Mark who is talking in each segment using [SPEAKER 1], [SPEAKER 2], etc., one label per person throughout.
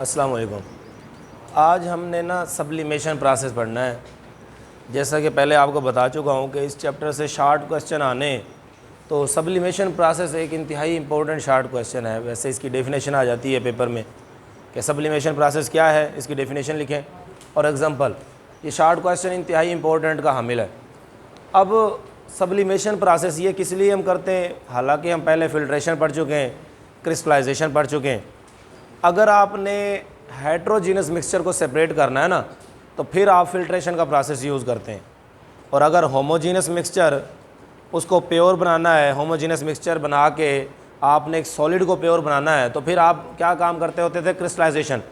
[SPEAKER 1] अस्सलाम वालेकुम। आज हमने ना सब्लिमेशन प्रोसेस पढ़ना है। जैसा कि पहले आपको बता चुका हूँ कि इस चैप्टर से शार्ट क्वेश्चन आने, तो सब्लिमेशन प्रोसेस एक इंतहाई इंपॉर्टेंट शार्ट क्वेश्चन है। वैसे इसकी डेफिनेशन आ जाती है पेपर में कि सब्लिमेशन प्रोसेस क्या है, इसकी डेफिनेशन लिखें और एग्जांपल। ये शार्ट क्वेश्चन इंतहाई इंपॉर्टेंट का हामिल है। अब सब्लिमेशन प्रोसेस ये किस लिए हम करते हैं, हालांकि हम पहले फ़िल्ट्रेशन पढ़ चुके हैं, क्रिस्टलाइजेशन पढ़ चुके हैं। अगर आपने हेट्रोजीनस मिक्सचर को सेपरेट करना है ना, तो फिर आप फ़िल्ट्रेशन का प्रोसेस यूज़ करते हैं। और अगर होमोजीनस मिक्सचर उसको प्योर बनाना है, होमोजीनस मिक्सचर बना के आपने एक सॉलिड को प्योर बनाना है, तो फिर आप क्या काम करते होते थे, क्रिस्टलाइजेशन।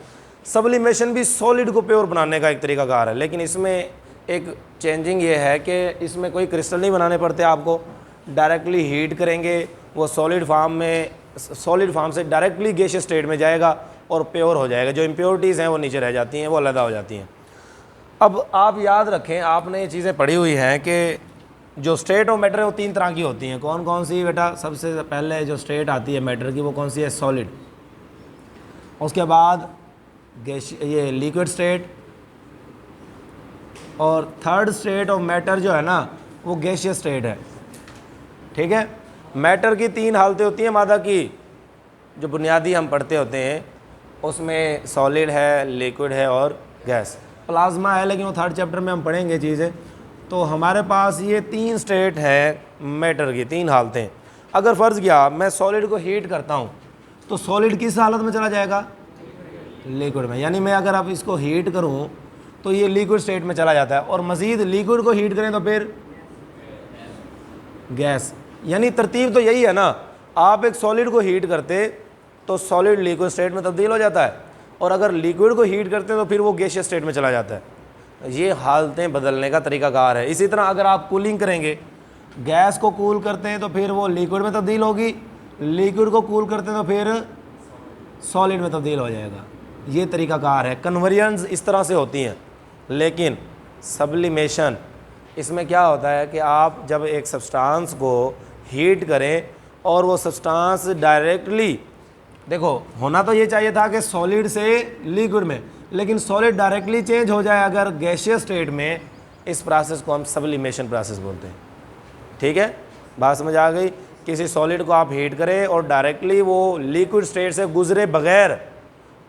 [SPEAKER 1] सब्लिमेशन भी सॉलिड को प्योर बनाने का एक तरीकाकार है, लेकिन इसमें एक चेंजिंग ये है कि इसमें कोई क्रिस्टल नहीं बनाने पड़ते आपको। डायरेक्टली हीट करेंगे, वो सॉलिड फॉर्म से डायरेक्टली गैसियस स्टेट में जाएगा और प्योर हो जाएगा। जो इम्प्योरिटीज़ हैं वो नीचे रह जाती हैं, वो अलग हो जाती हैं। अब आप याद रखें, आपने ये चीज़ें पढ़ी हुई हैं कि जो स्टेट ऑफ मैटर है वो तीन तरह की होती हैं। कौन कौन सी बेटा? सबसे पहले जो स्टेट आती है मैटर की वो कौन सी है? सॉलिड। उसके बाद ये लिक्विड स्टेट, और थर्ड स्टेट ऑफ मैटर जो है ना वो गैसियस स्टेट है। ठीक है। मैटर की तीन हालतें होती हैं मादा की, जो बुनियादी हम पढ़ते होते हैं। उसमें सॉलिड है, लिक्विड है और गैस। प्लाज्मा है, लेकिन वो थर्ड चैप्टर में हम पढ़ेंगे चीज़ें। तो हमारे पास ये तीन स्टेट है मैटर की, तीन हालतें। अगर फ़र्ज़ किया मैं सॉलिड को हीट करता हूँ, तो सॉलिड किस हालत में चला जाएगा? लिक्विड में। यानी मैं अगर अब इसको हीट करूँ तो ये लिक्विड स्टेट में चला जाता है, और मज़ीद लिक्विड को हीट करें तो फिर गैस। यानी तरतीब तो यही है ना, आप एक सॉलिड को हीट करते तो सॉलिड लिक्विड स्टेट में तब्दील हो जाता है, और अगर लिक्विड को हीट करते हैं तो फिर वो गैसियस स्टेट में चला जाता है। ये हालतें बदलने का तरीकाकार है। इसी तरह अगर आप कूलिंग करेंगे, गैस को कूल करते हैं तो फिर वो लिक्विड में तब्दील होगी, लिक्विड को कूल करते हैं तो फिर सॉलिड में तब्दील हो जाएगा। ये तरीकाकार है। कन्वर्जन्स इस तरह से होती हैं। लेकिन सब्लिमेशन, इसमें क्या होता है कि आप जब एक सब्सटेंस को हीट करें और वो सब्सटेंस डायरेक्टली, देखो होना तो ये चाहिए था कि सॉलिड से लिक्विड में, लेकिन सॉलिड डायरेक्टली चेंज हो जाए अगर गैसियस स्टेट में, इस प्रोसेस को हम सब्लिमेशन प्रोसेस बोलते हैं। ठीक है, बात समझ आ गई? किसी सॉलिड को आप हीट करें और डायरेक्टली वो लिक्विड स्टेट से गुजरे बगैर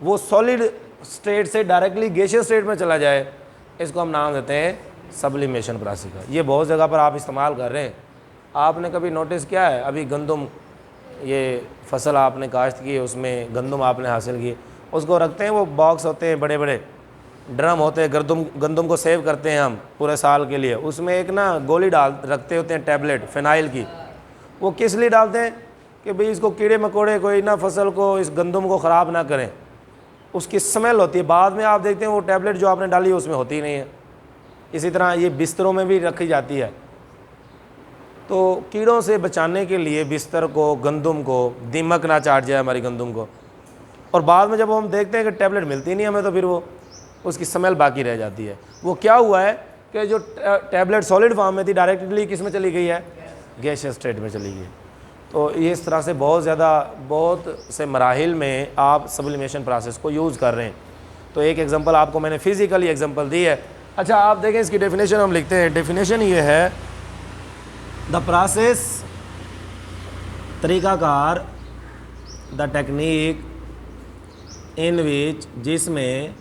[SPEAKER 1] वो सॉलिड स्टेट से डायरेक्टली गैसियस स्टेट में चला जाए, इसको हम नाम देते हैं सब्लिमेशन प्रोसेस का। ये बहुत जगह पर आप इस्तेमाल कर रहे हैं। आपने कभी नोटिस किया है, अभी गंदम, ये फसल आपने काश्त की है, उसमें गंदम आपने हासिल की, उसको रखते हैं, वो बॉक्स होते हैं, बड़े बड़े ड्रम होते हैं, गंदम को सेव करते हैं हम पूरे साल के लिए। उसमें एक ना गोली रखते होते हैं, टैबलेट फिनाइल की। वो किस लिए डालते हैं? कि भाई इसको कीड़े मकोड़े कोई ना फसल को, इस गंदम को ख़राब ना करें। उसकी स्मेल होती है, बाद में आप देखते हैं वो टैबलेट जो आपने डाली है उसमें होती ही नहीं है। इसी तरह ये बिस्तरों में भी रखी जाती है। तो कीड़ों से बचाने के लिए बिस्तर को, गंदम को, दीमक ना चाट जाए हमारी गंदम को, और बाद में जब हम देखते हैं कि टैबलेट मिलती नहीं हमें, तो फिर वो उसकी स्मेल बाकी रह जाती है। वो क्या हुआ है कि जो टैबलेट सॉलिड फॉर्म में थी डायरेक्टली किस में चली गई है? गैसियस स्टेट में चली गई। तो ये इस तरह से बहुत से मराहिल में आप सब्लिमेशन प्रोसेस को यूज़ कर रहे हैं। तो एक एग्जांपल आपको मैंने फिज़िकली एग्जांपल दी है। अच्छा, आप देखें इसकी डेफिनेशन हम लिखते हैं। डेफिनेशन ये है, द प्रोसेस, तरीकाकार, द टेक्निक इन विच, जिसमें,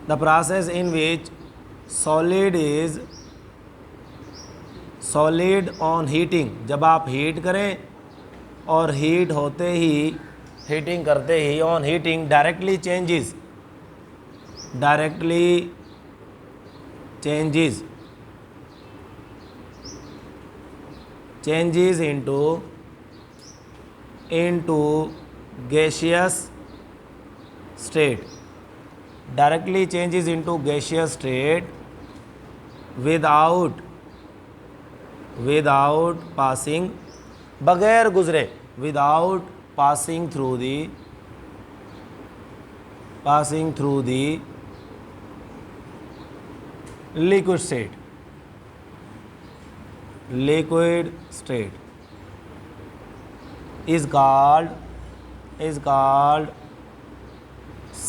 [SPEAKER 1] the process in which solid on heating, जब आप हीट करें और हीट होते ही, हीटिंग करते ही, on heating directly changes into gaseous state, directly changes into gaseous state without passing, बगैर गुजरे, without passing through the liquid state is called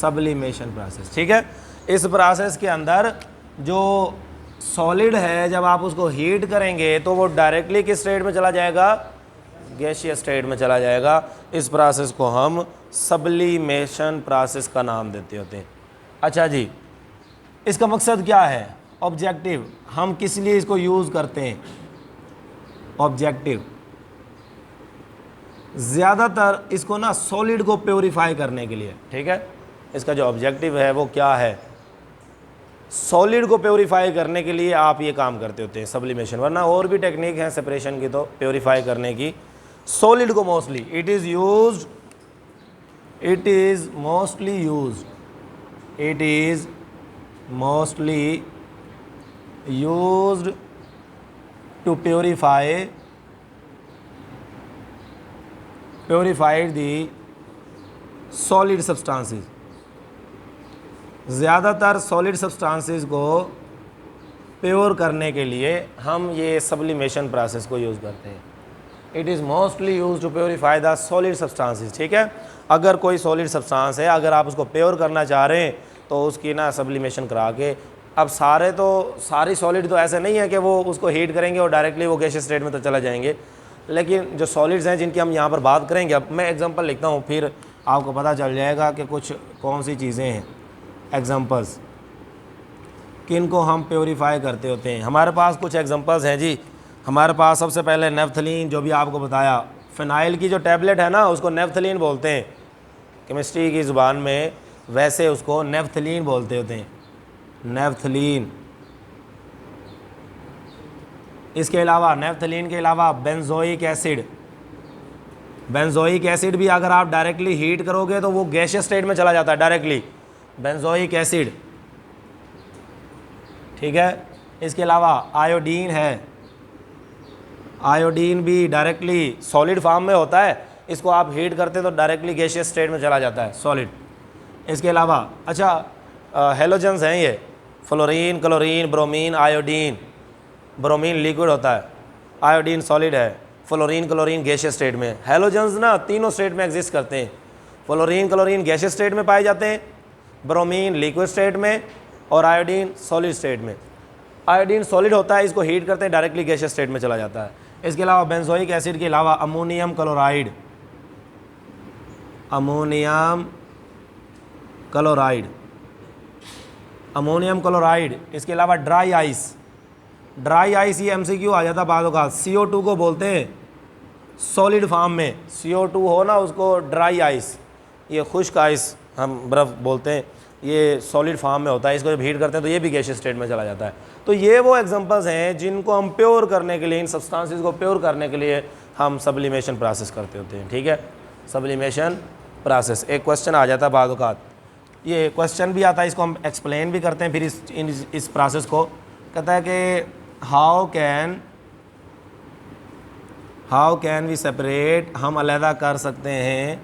[SPEAKER 1] sublimation process. ठीक है, इस प्रोसेस के अंदर जो सॉलिड है जब आप उसको हीट करेंगे तो वो डायरेक्टली किस स्टेट में चला जाएगा, गैसीय स्टेट में चला जाएगा। इस प्रोसेस को हम सब्लिमेशन प्रोसेस का नाम देते होते हैं। अच्छा जी, इसका मकसद क्या है, ऑब्जेक्टिव, हम किस लिए इसको यूज़ करते हैं। ऑब्जेक्टिव ज़्यादातर इसको ना सॉलिड को प्योरीफाई करने के लिए। ठीक है, इसका जो ऑब्जेक्टिव है वो क्या है, सॉलिड को प्योरीफाई करने के लिए आप ये काम करते होते हैं सब्लिमेशन। वरना और भी टेक्निक है सेपरेशन की, तो प्योरीफाई करने की सॉलिड को mostly it is mostly used to purified the solid substances. ज़्यादातर सॉलिड सब्सटेंसेस को प्योर करने के लिए हम ये सब्लिमेशन प्रोसेस को यूज़ करते हैं। It is mostly use to purify the solid substances. ठीक है, अगर कोई सॉलिड सब्सटेंस है, अगर आप उसको प्योर करना चाह रहे हैं तो उसकी ना सब्लिमेशन करा के, अब सारी सॉलिड तो ऐसे नहीं है कि वो उसको हीट करेंगे और डायरेक्टली वो गैसीय स्टेट में तो चला जाएंगे, लेकिन जो सॉलिड्स हैं जिनकी हम यहाँ पर बात करेंगे, अब मैं एग्जांपल लिखता हूँ फिर आपको पता चल जाएगा कि कुछ कौन सी चीज़ें हैं, एग्जांपल्स किन को हम प्योरीफाई करते होते हैं। हमारे पास कुछ एग्जांपल्स हैं जी। हमारे पास सबसे पहले नेफ्थलीन, जो भी आपको बताया, फिनाइल की जो टैबलेट है ना उसको नेफ्थलीन बोलते हैं केमिस्ट्री की ज़ुबान में, वैसे उसको नेफ्थलीन बोलते होते हैं, नेफ्थलीन। इसके अलावा नेफ्थलीन के अलावा बेंजोइक एसिड भी अगर आप डायरेक्टली हीट करोगे तो वो गैसियस स्टेट में चला जाता है डायरेक्टली, बेंजोइक एसिड। ठीक है, इसके अलावा आयोडीन है, आयोडीन भी डायरेक्टली सॉलिड फॉर्म में होता है, इसको आप हीट करते तो डायरेक्टली गैसियस स्टेट में चला जाता है सॉलिड। इसके अलावा अच्छा हेलोजन्स हैं ये, fluorine, chlorine, bromine, iodine. Bromine liquid होता है, आयोडीन सॉलिड है, फ्लोरीन क्लोरीन गैसियस स्टेट में। हेलोजन्स ना तीनों स्टेट में एग्जिस्ट करते हैं, फ्लोरीन क्लोरीन गैसियस स्टेट में पाए जाते हैं, ब्रोमीन लिक्विड स्टेट में, और आयोडीन सॉलिड स्टेट में। आयोडीन सॉलिड होता है, इसको हीट करते हैं डायरेक्टली गैसियस स्टेट में चला जाता है। इसके अलावा बेंजोइक एसिड के अलावा अमोनियम क्लोराइड, इसके अलावा ड्राई आइस, ये MCQ आ जाता बाद का। CO2 को बोलते हैं सॉलिड फॉर्म में, CO2 हो ना उसको ड्राई आइस, ये खुश्क आइस हम बर्फ़ बोलते हैं, ये सॉलिड फॉर्म में होता है, इसको जब हीट करते हैं तो ये भी गैसियस स्टेट में चला जाता है। तो ये वो एग्जांपल्स हैं जिनको हम प्योर करने के लिए, इन सब्सटेंसेस को प्योर करने के लिए हम सब्लिमेशन प्रोसेस करते होते हैं। ठीक है, सब्लिमेशन प्रोसेस। एक क्वेश्चन आ जाता है बाद औक़ात, ये क्वेश्चन भी आता है, इसको हम एक्सप्लेन भी करते हैं फिर इस प्रोसेस को। कहता है कि हाउ कैन वी सेपरेट, हम अलहदा कर सकते हैं,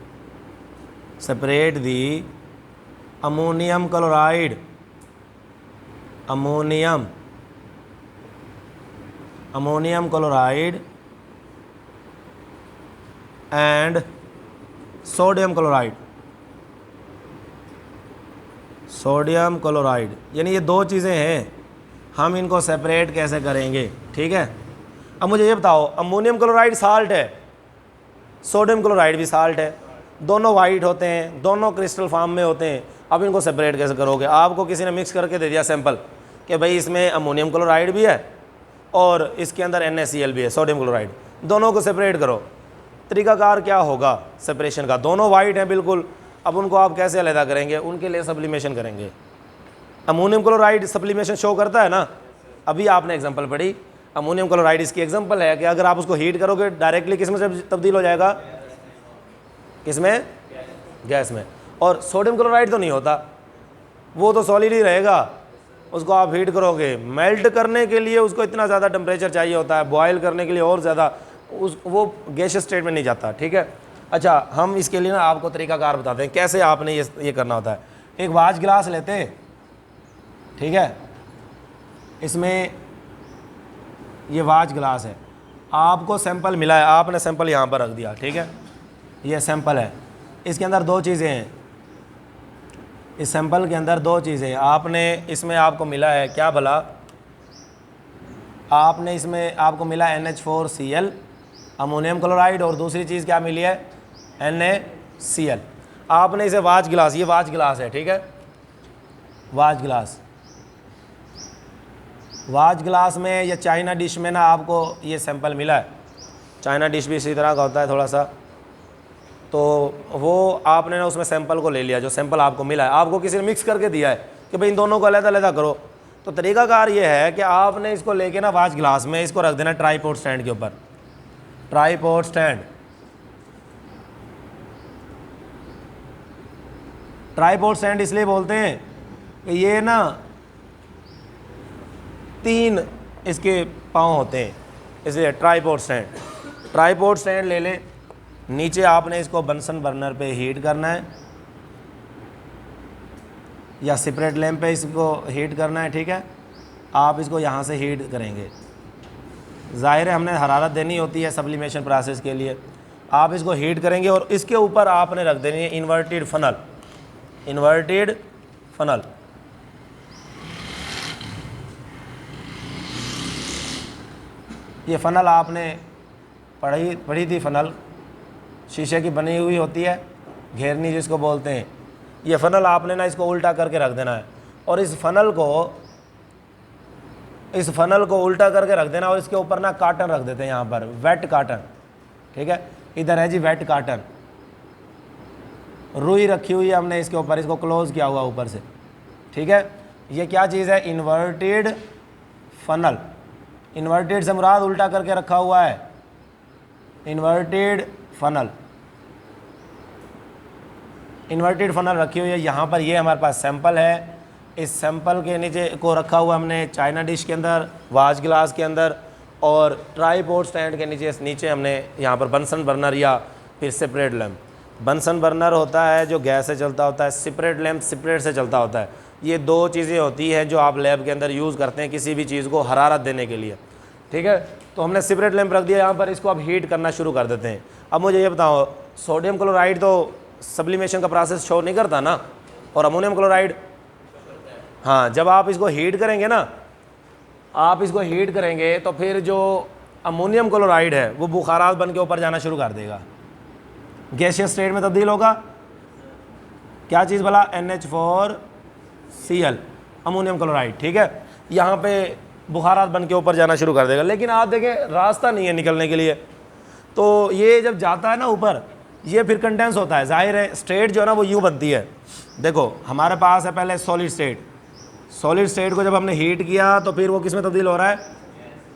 [SPEAKER 1] separate the ammonium chloride and sodium chloride, यानी ये दो चीज़ें हैं, हम इनको सेपरेट कैसे करेंगे। ठीक है, अब मुझे ये बताओ, अमोनियम क्लोराइड साल्ट है, सोडियम क्लोराइड भी साल्ट है, दोनों वाइट होते हैं, दोनों क्रिस्टल फॉर्म में होते हैं, अब इनको सेपरेट कैसे करोगे। आपको किसी ने मिक्स करके दे दिया सैंपल कि भाई इसमें अमोनियम क्लोराइड भी है और इसके अंदर NaCl भी है, सोडियम क्लोराइड, दोनों को सेपरेट करो। तरीकाकार क्या होगा सेपरेशन का, दोनों वाइट हैं बिल्कुल, अब उनको आप कैसे अलहदा करेंगे, उनके लिए सब्लिमेशन करेंगे। अमोनियम क्लोराइड सब्लिमेशन शो करता है ना, अभी आपने एग्जांपल पढ़ी, अमोनियम क्लोराइड इसकी एग्जांपल है कि अगर आप उसको हीट करोगे डायरेक्टली किस में से तब्दील हो जाएगा, किसमें, गैस में। और सोडियम क्लोराइड तो नहीं होता, वो तो सॉलिड ही रहेगा, उसको आप हीट करोगे, मेल्ट करने के लिए उसको इतना ज़्यादा टेम्परेचर चाहिए होता है, बॉयल करने के लिए और ज़्यादा, वो गैसियस स्टेट में नहीं जाता। ठीक है, अच्छा हम इसके लिए ना आपको तरीकाकार बताते हैं कैसे आपने ये करना होता है। एक वाच गिलास लेते हैं, ठीक है, इसमें ये वाच गिलास है, आपको सैंपल मिला है, आपने सैंपल यहाँ पर रख दिया। ठीक है, ये सैंपल है, इसके अंदर दो चीज़ें हैं, इस सैंपल के अंदर दो चीज़ें आपने इसमें आपको मिला है, क्या भला, आपने इसमें आपको मिला NH4Cl अमोनियम क्लोराइड, और दूसरी चीज़ क्या मिली है, NaCl। आपने इसे वाच गिलास, ये वाच गिलास है, ठीक है, वाच गिलास, वाच गिलास में या चाइना डिश में ना आपको ये सैंपल मिला है। चाइना डिश भी इसी तरह का होता है थोड़ा सा, तो वो आपने ना उसमें सैंपल को ले लिया, जो सैंपल आपको मिला है, आपको किसी ने मिक्स करके दिया है कि भाई इन दोनों को अलग-अलग करो। तो तरीकाकार ये है कि आपने इसको लेके ना वाच गिलास में इसको रख देना ट्राईपोड स्टैंड के ऊपर। ट्राईपोड स्टैंड, ट्राईपोड स्टैंड इसलिए बोलते हैं कि ये ना 3 इसके पाँव होते हैं, इसलिए ट्राईपोड स्टैंड। ट्राईपोड स्टैंड ले लें, नीचे आपने इसको बंसन बर्नर पे हीट करना है या सेपरेट लैंप पे इसको हीट करना है, ठीक है। आप इसको यहाँ से हीट करेंगे, ज़ाहिर है हमने हरारत देनी होती है सब्लिमेशन प्रोसेस के लिए। आप इसको हीट करेंगे और इसके ऊपर आपने रख देनी है इन्वर्टेड फनल, इन्वर्टेड फनल। ये फ़नल आपने पढ़ी थी, फ़नल शीशे की बनी हुई होती है, घेरनी जिसको बोलते हैं। ये फ़नल आपने ना इसको उल्टा करके रख देना है, और इस फ़नल को उल्टा करके रख देना, और इसके ऊपर ना काटन रख देते हैं, यहाँ पर वेट काटन, ठीक है। इधर है जी वेट काटन, रुई रखी हुई है हमने इसके ऊपर, इसको क्लोज़ किया हुआ ऊपर से, ठीक है। ये क्या चीज़ है, इन्वर्टेड फनल। इन्वर्टेड से मुराद उल्टा करके रखा हुआ है, इन्वर्टेड फनल, इन्वर्टेड फनल रखी हुई है यहाँ पर। ये हमारे पास सैंपल है, इस सैंपल के नीचे को रखा हुआ हमने चाइना डिश के अंदर, वाच गिलास के अंदर, और ट्राईपोड स्टैंड के नीचे हमने यहाँ पर बंसन बर्नर या फिर सेपरेट लैंप। बंसन बर्नर होता है जो गैस से चलता होता है, सेपरेट लैंप सेपरेट से चलता होता है। ये 2 चीज़ें होती हैं जो आप लैब के अंदर यूज़ करते हैं किसी भी चीज़ को हरारत देने के लिए, ठीक है। तो हमने सेपरेट लैंप रख दिया यहाँ पर, इसको अब हीट करना शुरू कर देते हैं। अब मुझे ये बताओ, सोडियम क्लोराइड तो सब्लिमेशन का प्रोसेस शो नहीं करता ना, और अमोनियम क्लोराइड, हाँ, जब आप इसको हीट करेंगे ना, आप इसको हीट करेंगे तो फिर जो अमोनियम क्लोराइड है वो बुखारात बन के ऊपर जाना शुरू कर देगा, गैसियस स्टेट में तब्दील होगा। क्या चीज़ भला, NH4Cl अमोनियम क्लोराइड, ठीक है। यहाँ पे बुखारात बन के ऊपर जाना शुरू कर देगा, लेकिन आप देखें रास्ता नहीं है निकलने के लिए। तो ये जब जाता है ना ऊपर, ये फिर कंडेंस होता है, जाहिर है स्टेट जो है ना वो यूँ बनती है। देखो हमारे पास है पहले सॉलिड स्टेट, सॉलिड स्टेट को जब हमने हीट किया तो फिर वो किस में तब्दील हो रहा है,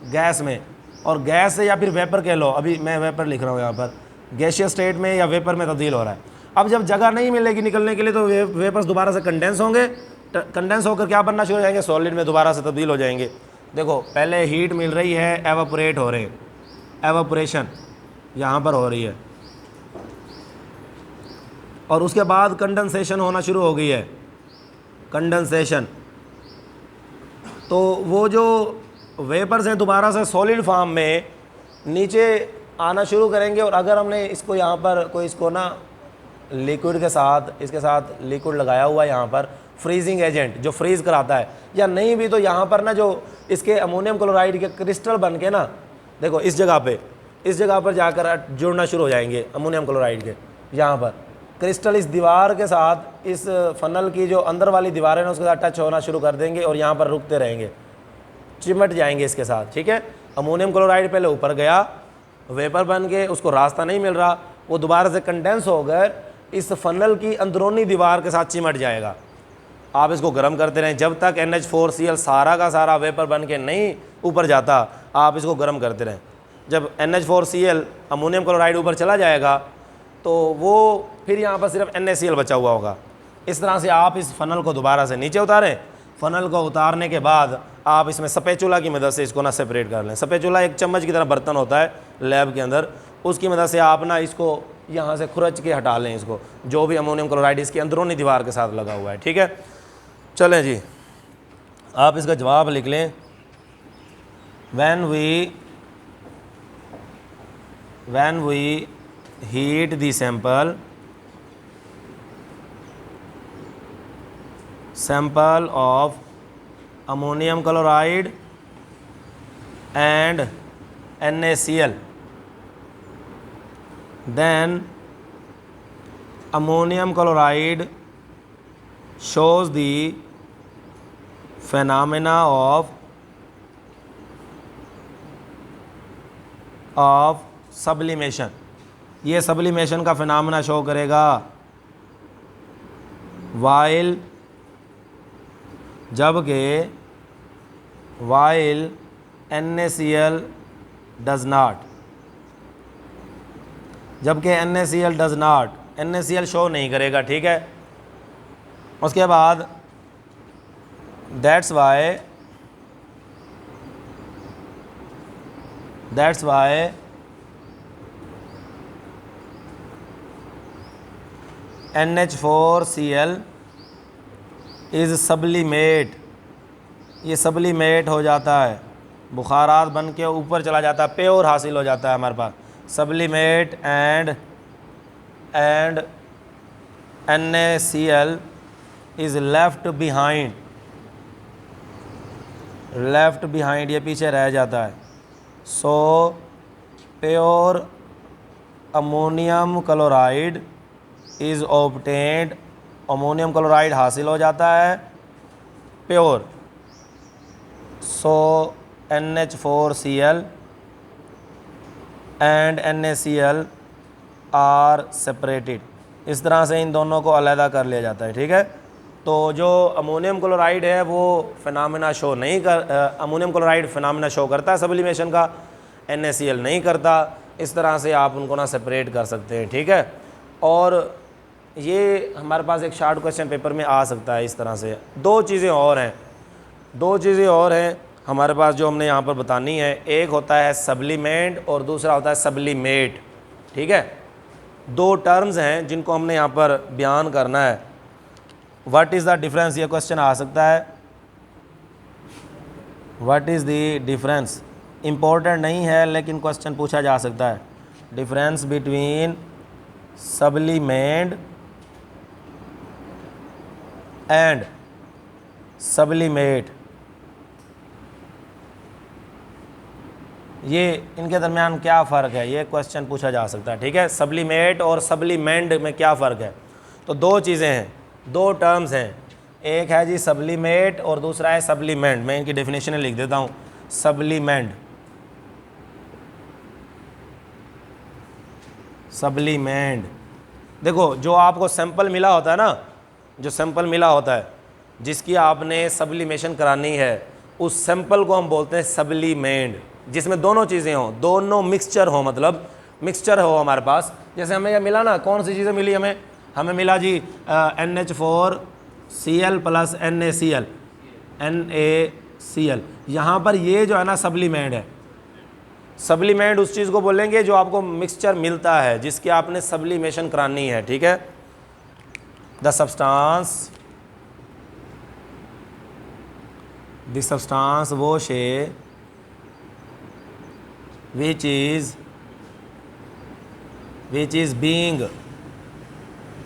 [SPEAKER 1] गैस में, और गैस से या फिर वेपर कह लो, अभी मैं वेपर लिख रहा हूँ यहाँ पर, गैसियस स्टेट में या वेपर में तब्दील हो रहा है। अब जब जगह नहीं मिलेगी निकलने के लिए तो वेपर्स दोबारा से कंडेंस होंगे, कंडेंस होकर क्या बनना शुरू हो जाएंगे, सॉलिड में दोबारा से तब्दील हो जाएंगे। देखो पहले हीट मिल रही है, एवापोरेट हो रहे हैं, एवापोरेशन यहाँ पर हो रही है, और उसके बाद कंडेंसेशन होना शुरू हो गई है, कंडेंसेशन। तो वो जो वेपर्स हैं दोबारा से सॉलिड फॉर्म में नीचे आना शुरू करेंगे, और अगर हमने इसको यहाँ पर कोई इसको ना लिक्विड के साथ, इसके साथ लिक्विड लगाया हुआ है यहाँ पर, फ्रीजिंग एजेंट जो फ्रीज़ कराता है, या नहीं भी तो यहाँ पर ना जो इसके अमोनियम क्लोराइड के क्रिस्टल बन के ना, देखो इस जगह पर जाकर जुड़ना शुरू हो जाएंगे अमोनियम क्लोराइड के। यहाँ पर क्रिस्टल इस दीवार के साथ, इस फनल की जो अंदर वाली दीवारें हैं उसके साथ टच होना शुरू कर देंगे, और यहाँ पर रुकते रहेंगे, चिमट जाएंगे इसके साथ, ठीक है। अमोनियम क्लोराइड पहले ऊपर गया वेपर बन के, उसको रास्ता नहीं मिल रहा, वो दोबारा से कंडेंस होकर इस फनल की अंदरूनी दीवार के साथ चिमट जाएगा। आप इसको गर्म करते रहें जब तक NH4Cl सारा का सारा वेपर बन के नहीं ऊपर जाता, आप इसको गर्म करते रहें। जब NH4Cl अमोनियम क्लोराइड ऊपर चला जाएगा तो वो फिर यहाँ पर सिर्फ NaCl बचा हुआ होगा। इस तरह से आप इस फनल को दोबारा से नीचे उतारें। फनल को उतारने के बाद आप इसमें स्पैचुला की मदद से इसको ना सेपरेट कर लें। स्पैचुला एक चम्मच की तरह बर्तन होता है लैब के अंदर, उसकी मदद से आप ना इसको यहाँ से खुरच के हटा लें, इसको जो भी अमोनियम क्लोराइड इसकी अंदरूनी दीवार के साथ लगा हुआ है, ठीक है। चलें जी, आप इसका जवाब लिख लें। when we heat the sample sample of ammonium chloride and NaCl, then ammonium chloride shows the phenomena of sublimation. ये sublimation का phenomena शो करेगा while NaCl does not, जबकि NaCl does not, NaCl show नहीं करेगा, ठीक है। उसके बाद that's why NH4Cl is sublimate, ये सब्लिमेट हो जाता है, बुखारात बन के ऊपर चला जाता है, प्योर हासिल हो जाता है हमारे पास। Sublimate and NaCl is left behind, ये पीछे रह जाता है। So pure ammonium chloride is obtained, ammonium chloride हासिल हो जाता है pure. So NH4Cl and NaCl are separated, इस तरह से इन दोनों को अलहदा कर लिया जाता है, ठीक है। तो जो अमोनियम क्लोराइड है वो फिनोमेना शो नहीं कर, अमोनियम क्लोराइड फिनोमेना शो करता है सब्लिमेशन का, NaCl नहीं करता। इस तरह से आप उनको ना सेपरेट कर सकते हैं, ठीक है। और ये हमारे पास एक शॉर्ट क्वेश्चन पेपर में आ सकता है इस तरह से। दो चीज़ें और हैं हमारे पास जो हमने यहाँ पर बतानी है। एक होता है सब्लिमेंट और दूसरा होता है सब्लिमेट, ठीक है। दो टर्म्स हैं जिनको हमने यहाँ पर बयान करना है। व्हाट इज़ द डिफरेंस, ये क्वेश्चन आ सकता है। What is the difference, important नहीं है लेकिन क्वेश्चन पूछा जा सकता है। डिफरेंस बिटवीन सब्लिमेंट एंड सब्लिमेट, ये इनके दरमियान क्या फ़र्क है, ये क्वेश्चन पूछा जा सकता है, ठीक है। सब्लिमेट और सब्लिमेंट में क्या फ़र्क है। तो दो चीज़ें हैं, दो टर्म्स हैं, एक है जी सब्लिमेट और दूसरा है सब्लिमेंट। मैं इनकी डेफिनेशन लिख देता हूँ। सब्लिमेंट, देखो जो आपको सैंपल मिला होता है ना, जो सैंपल मिला होता है जिसकी आपने सब्लिमेशन करानी है, उस सैंपल को हम बोलते हैं सब्लिमेंट, जिसमें दोनों चीज़ें हों, दोनों मिक्सचर हो, मतलब मिक्सचर हो हमारे पास। जैसे हमें यह मिला ना, कौन सी चीज़ें मिली हमें मिला जी NH4Cl प्लस NaCl। यहाँ पर ये जो है ना सब्लिमेंट है। सब्लिमेंट उस चीज़ को बोलेंगे जो आपको मिक्सचर मिलता है, जिसकी आपने सब्लिमेशन करानी है, ठीक है। द सब्सटेंस वो शे which is being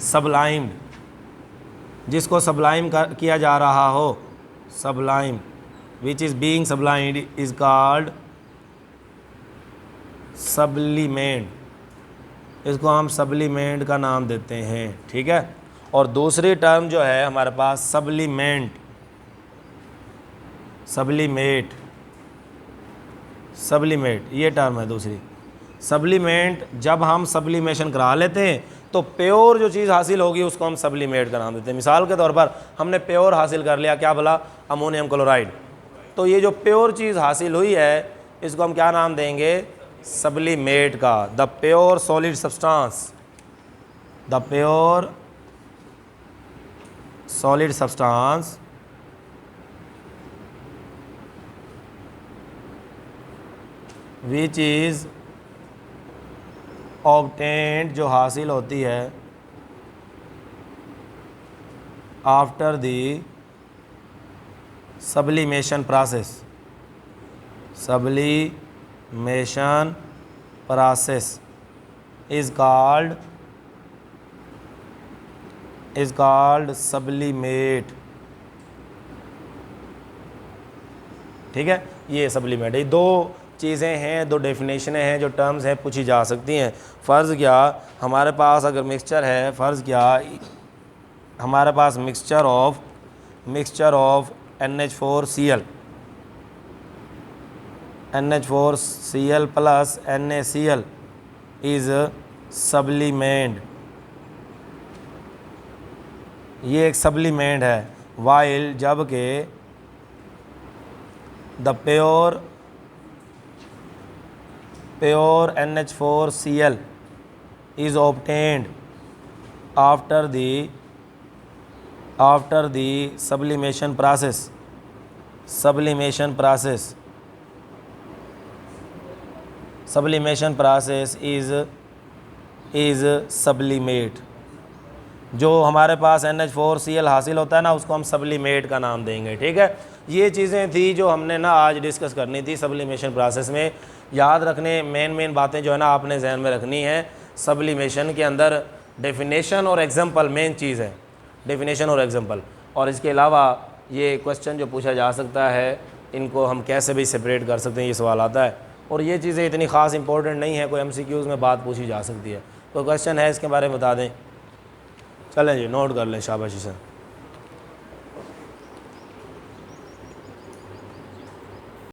[SPEAKER 1] sublimed, जिसको सब्लाइम किया जा रहा हो, sublime, which is being sublimed is called सब्लिमेंट, इसको हम सब्लिमेंट का नाम देते हैं, ठीक है। और दूसरी टर्म जो है हमारे पास सब्लिमेट, ये टर्म है दूसरी। सब्लिमेंट, जब हम सब्लिमेशन करा लेते हैं तो प्योर जो चीज़ हासिल होगी उसको हम सब्लिमेट का नाम देते हैं। मिसाल के तौर पर हमने प्योर हासिल कर लिया, क्या बोला, अमोनियम क्लोराइड, तो ये जो प्योर चीज़ हासिल हुई है इसको हम क्या नाम देंगे, सब्लिमेट का। The pure solid substance, the pure solid substance which is obtained, जो हासिल होती है after the sublimation process, sublimation process is called sublimate, ठीक है, ये सब्लीमेट है। दो चीज़ें हैं, दो डेफिनेशनें हैं जो टर्म्स हैं पूछी जा सकती हैं। फ़र्ज़ क्या हमारे पास अगर मिक्सचर है, फ़र्ज़ क्या हमारे पास mixture of NH4Cl plus NaCl is sublimate, ये एक सब्लीमेंट है। वाइल जबकि the pure NH4Cl is obtained after the sublimation process is sublimate। जो हमारे पास NH4Cl हासिल होता है ना, उसको हम सब्लीमेट का नाम देंगे। ठीक है, ये चीज़ें थी जो हमने ना आज डिस्कस करनी थी सब्लीमेशन प्रोसेस में। याद रखने मेन बातें जो है ना आपने जहन में रखनी है। सब्लीमेशन के अंदर डेफिनेशन और एग्जांपल मेन चीज़ है, डेफिनेशन और एग्जांपल। और इसके अलावा ये क्वेश्चन जो पूछा जा सकता है, इनको हम कैसे भी सेपरेट कर सकते हैं, ये सवाल आता है। और ये चीज़ें इतनी ख़ास इंपॉर्टेंट नहीं है, कोई MCQs में बात पूछी जा सकती है। कोई क्वेश्चन है इसके बारे में बता दें। चलें जी, नोट कर लें, शाबाशी से।